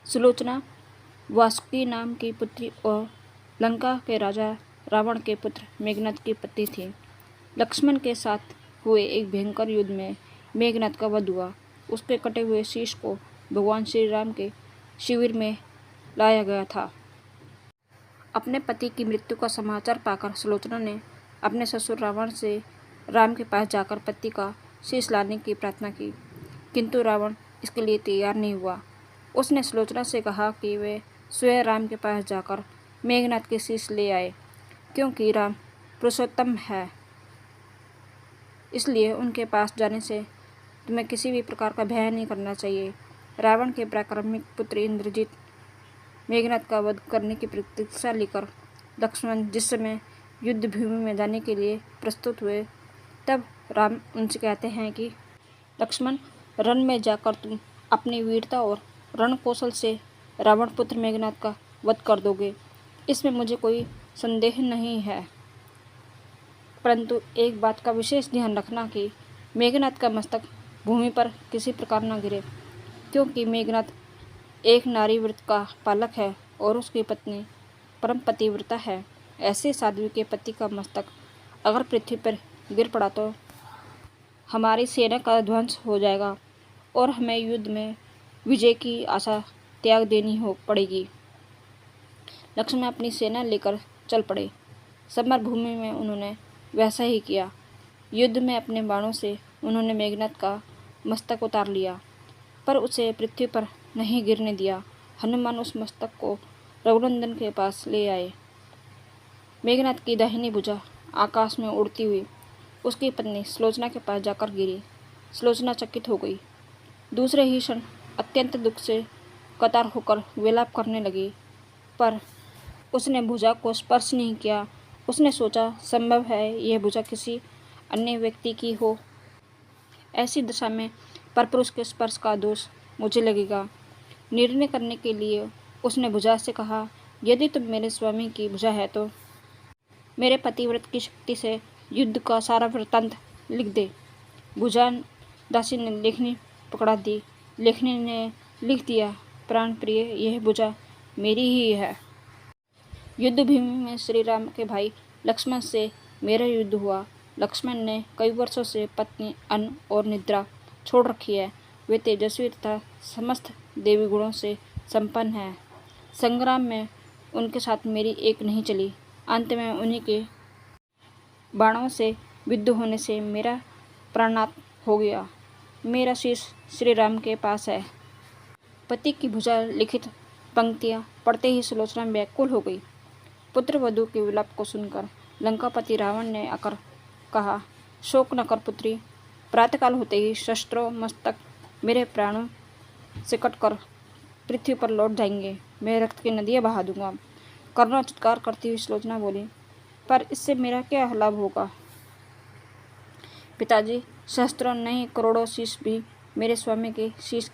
सुलोचना वासुकी नाम की पुत्री और लंका के राजा रावण के पुत्र मेघनाद की पत्नी थी। लक्ष्मण के साथ हुए एक भयंकर युद्ध में मेघनाद का वध हुआ। उसके कटे हुए शीश को भगवान श्री राम के शिविर में लाया गया था। अपने पति की मृत्यु का समाचार पाकर सुलोचना ने अपने ससुर रावण से राम के पास जाकर पति का शीश लाने की प्रार्थना की, किंतु रावण इसके लिए तैयार नहीं हुआ। उसने सुलोचना से कहा कि वे स्वयं राम के पास जाकर मेघनाद के शीश ले आए, क्योंकि राम पुरुषोत्तम है, इसलिए उनके पास जाने से तुम्हें किसी भी प्रकार का भय नहीं करना चाहिए। रावण के पराक्रमिक पुत्र इंद्रजीत मेघनाद का वध करने की प्रतीक्षा लेकर लक्ष्मण जिस समय युद्ध भूमि में जाने के लिए प्रस्तुत हुए, तब राम उनसे कहते हैं कि लक्ष्मण, रण में जाकर तुम अपनी वीरता और रण कौशल से रावण पुत्र मेघनाद का वध कर दोगे, इसमें मुझे कोई संदेह नहीं है। परंतु एक बात का विशेष ध्यान रखना कि मेघनाद का मस्तक भूमि पर किसी प्रकार न गिरे, क्योंकि मेघनाद एक नारी व्रत का पालक है और उसकी पत्नी परम पतिव्रता है। ऐसे साध्वी के पति का मस्तक अगर पृथ्वी पर गिर पड़ा तो हमारी सेना का ध्वंस हो जाएगा और हमें युद्ध में विजय की आशा त्याग देनी हो पड़ेगी। लक्ष्मण अपनी सेना लेकर चल पड़े। समर भूमि में उन्होंने वैसा ही किया। युद्ध में अपने बाणों से उन्होंने मेघनाद का मस्तक उतार लिया, पर उसे पृथ्वी पर नहीं गिरने दिया। हनुमान उस मस्तक को रघुनंदन के पास ले आए। मेघनाद की दाहिनी भुजा आकाश में उड़ती हुई उसकी पत्नी सुलोचना के पास जाकर गिरी। सुलोचना चकित हो गई। दूसरे ही क्षण अत्यंत दुख से कतार होकर विलाप करने लगी, पर उसने भुजा को स्पर्श नहीं किया। उसने सोचा, संभव है यह भुजा किसी अन्य व्यक्ति की हो। ऐसी दशा में परपुरुष के स्पर्श का दोष मुझे लगेगा। निर्णय करने के लिए उसने भुजा से कहा, यदि तुम मेरे स्वामी की भुजा है तो मेरे पतिव्रत की शक्ति से युद्ध का सारा वृत्तांत लिख दे। भुजा दासी ने लेखनी पकड़ा दी। लेखनी ने लिख दिया, प्राण प्रिय, यह भुजा मेरी ही है। युद्ध भूमि में श्री राम के भाई लक्ष्मण से मेरा युद्ध हुआ। लक्ष्मण ने कई वर्षों से पत्नी, अन्न और निद्रा छोड़ रखी है। वे तेजस्वी तथा समस्त देवी गुणों से संपन्न है। संग्राम में उनके साथ मेरी एक नहीं चली। अंत में उन्हीं के बाणों से विद्ध होने से मेरा प्राणात हो गया। मेरा शीश श्री राम के पास है। पति की भुजा लिखित पंक्तियां पढ़ते ही सुलोचना व्याकुल हो गई। पुत्र वधू के विलाप को सुनकर लंकापति रावण ने आकर कहा, शोक न कर पुत्री, प्रातःकाल होते ही शस्त्रों मस्तक मेरे प्राणों से कटकर पृथ्वी पर लौट जाएंगे। मैं रक्त की नदियाँ बहा दूंगा। करुणा चित्कार करती हुई सुलोचना बोली, पर इससे मेरा क्या लाभ होगा? पिताजी, सहस्त्रों नहीं करोड़ों शीश भी मेरे स्वामी के शीश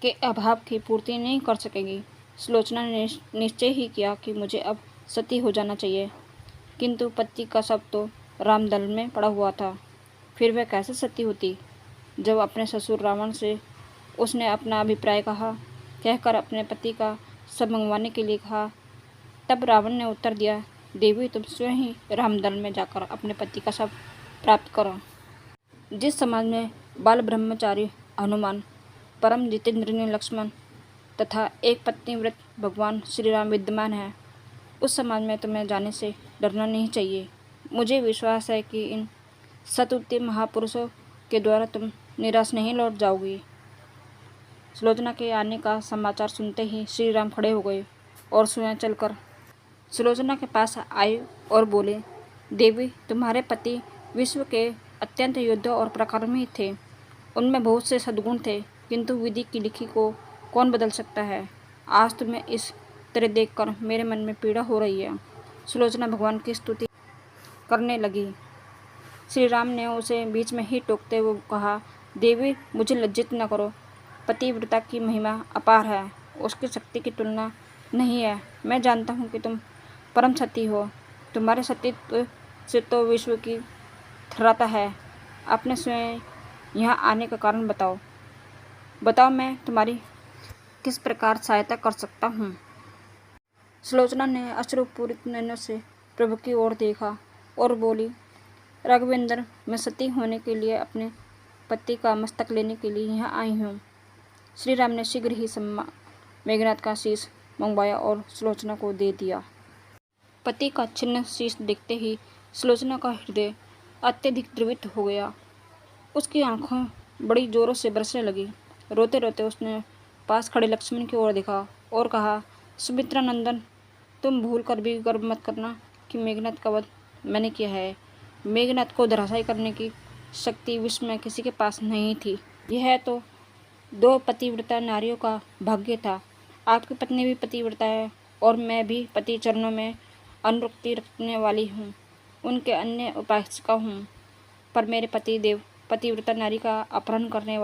के अभाव की पूर्ति नहीं कर सकेंगी। सुलोचना ने निश्चय ही किया कि मुझे अब सती हो जाना चाहिए, किंतु पति का शव तो रामदल में पड़ा हुआ था। फिर वह कैसे सती होती? जब अपने ससुर रावण से उसने अपना अभिप्राय कहकर अपने पति का शव मंगवाने के लिए कहा, तब रावण ने उत्तर दिया, देवी, तुम स्वयं ही रामदल में जाकर अपने पति का शव प्राप्त करो। जिस समाज में बाल ब्रह्मचारी हनुमान, परम जितेंद्रिय लक्ष्मण तथा एक पत्नी व्रत भगवान श्री राम विद्यमान है, उस समाज में तुम्हें जाने से डरना नहीं चाहिए। मुझे विश्वास है कि इन सतुत्य महापुरुषों के द्वारा तुम निराश नहीं लौट जाओगी। सुलोचना के आने का समाचार सुनते ही श्री राम खड़े हो गए और स्वयं चलकर सुलोचना के पास आए और बोले, देवी, तुम्हारे पति विश्व के अत्यंत योद्धा और पराक्रमी थे। उनमें बहुत से सद्गुण थे, किंतु विधि की लिखी को कौन बदल सकता है। आज तुम्हें इस तरह देखकर मेरे मन में पीड़ा हो रही है। सुलोचना भगवान की स्तुति करने लगी। श्री राम ने उसे बीच में ही टोकते हुए कहा, देवी, मुझे लज्जित न करो। पतिव्रता की महिमा अपार है, उसकी शक्ति की तुलना नहीं है। मैं जानता हूँ कि तुम परम सती हो। तुम्हारे सतीत्व से तो विश्व की थर्राता है। अपने स्वयं यहाँ आने का कारण बताओ। मैं तुम्हारी किस प्रकार सहायता कर सकता हूँ। सुलोचना ने अश्रुपूरित नयनों से प्रभु की ओर देखा और बोली, राघवेंद्र, मैं सती होने के लिए अपने पति का मस्तक लेने के लिए यहाँ आई हूँ। श्री राम ने शीघ्र ही मेघनाथ का शीश मंगवाया और सुलोचना को दे दिया। पति का छिन्न शीश देखते ही सुलोचना का हृदय अत्यधिक द्रवित हो गया। उसकी आंखों बड़ी जोरों से बरसने लगी। रोते रोते उसने पास खड़े लक्ष्मण की ओर देखा और कहा, सुमित्रा नंदन, तुम भूल कर भी गर्व मत करना कि मेघनाथ का वध मैंने किया है। मेघनाथ को धराशायी करने की शक्ति विश्व में किसी के पास नहीं थी। यह तो 2 पतिव्रता नारियों का भाग्य था। आपकी पत्नी भी पतिव्रता है और मैं भी पति चरणों में अनुरक्ति रखने वाली हूँ, उनके अन्य उपासिका हूँ। पर मेरे पति देव पतिव्रता नारी का अपहरण करने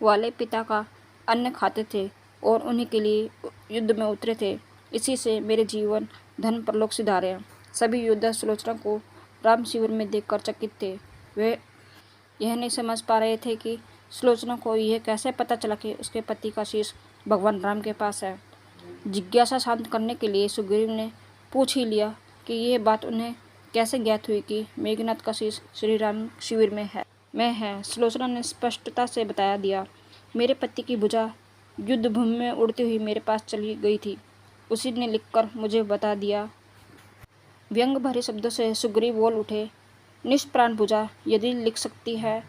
वाले पिता का अन्न खाते थे और उन्हीं के लिए युद्ध में उतरे थे। इसी से मेरे जीवन धन परलोक सिधारे। सभी योद्धा सुलोचना को राम शिविर में देखकर चकित थे। वे यह नहीं समझ पा रहे थे कि सुलोचना को यह कैसे पता चला कि उसके पति का शीश भगवान राम के पास है। जिज्ञासा शांत करने के लिए सुग्रीव ने पूछ ही लिया कि यह बात उन्हें कैसे ज्ञात हुई कि मेघनाथ का शीश श्री राम शिविर में है। सुलोचना ने स्पष्टता से बता दिया, मेरे पति की भुजा युद्ध भूमि में उड़ती हुई मेरे पास चली गई थी। उसी ने लिखकर मुझे बता दिया। व्यंग भरे शब्दों से सुग्रीव बोल उठे, निष्प्राण भुजा यदि लिख सकती है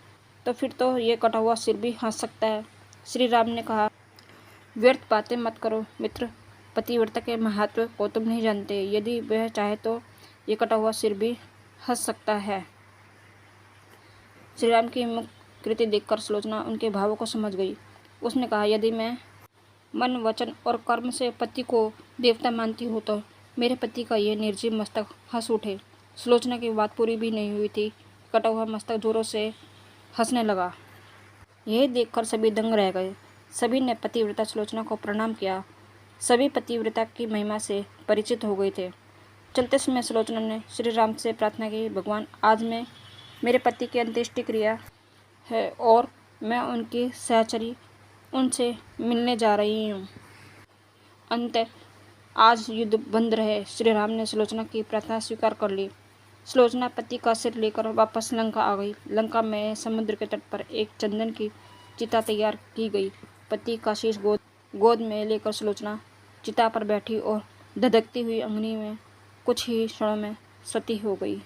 तो फिर तो ये कटा हुआ सिर भी हंस सकता है। श्री राम ने कहा, व्यर्थ बातें मत करो मित्र, पतिव्रता के महत्व को तुम नहीं जानते। यदि वह चाहे तो ये कटा हुआ सिर भी हंस सकता है। श्री राम की मुख कृति देखकर सुलोचना उनके भावों को समझ गई। उसने कहा, यदि मैं मन, वचन और कर्म से पति को देवता मानती हूँ तो मेरे पति का ये निर्जीव मस्तक हंस उठे। सुलोचना की बात पूरी भी नहीं हुई थी, कटा हुआ मस्तक जोरों से हंसने लगा। यह देखकर सभी दंग रह गए। सभी ने पतिव्रता सुलोचना को प्रणाम किया। सभी पतिव्रता की महिमा से परिचित हो गए थे। चलते समय सुलोचना ने श्री राम से प्रार्थना की, भगवान, आज मेरे पति की अंत्येष्टि क्रिया है और मैं उनकी सहचरी उनसे मिलने जा रही हूँ। अंत आज युद्ध बंद रहे। श्री राम ने सुलोचना की प्रार्थना स्वीकार कर ली। सुलोचना पति का सिर लेकर वापस लंका आ गई। लंका में समुद्र के तट पर एक चंदन की चिता तैयार की गई। पति का शीश गोद में लेकर सुलोचना चिता पर बैठी और धधकती हुई अग्नि में कुछ ही क्षणों में सती हो गई।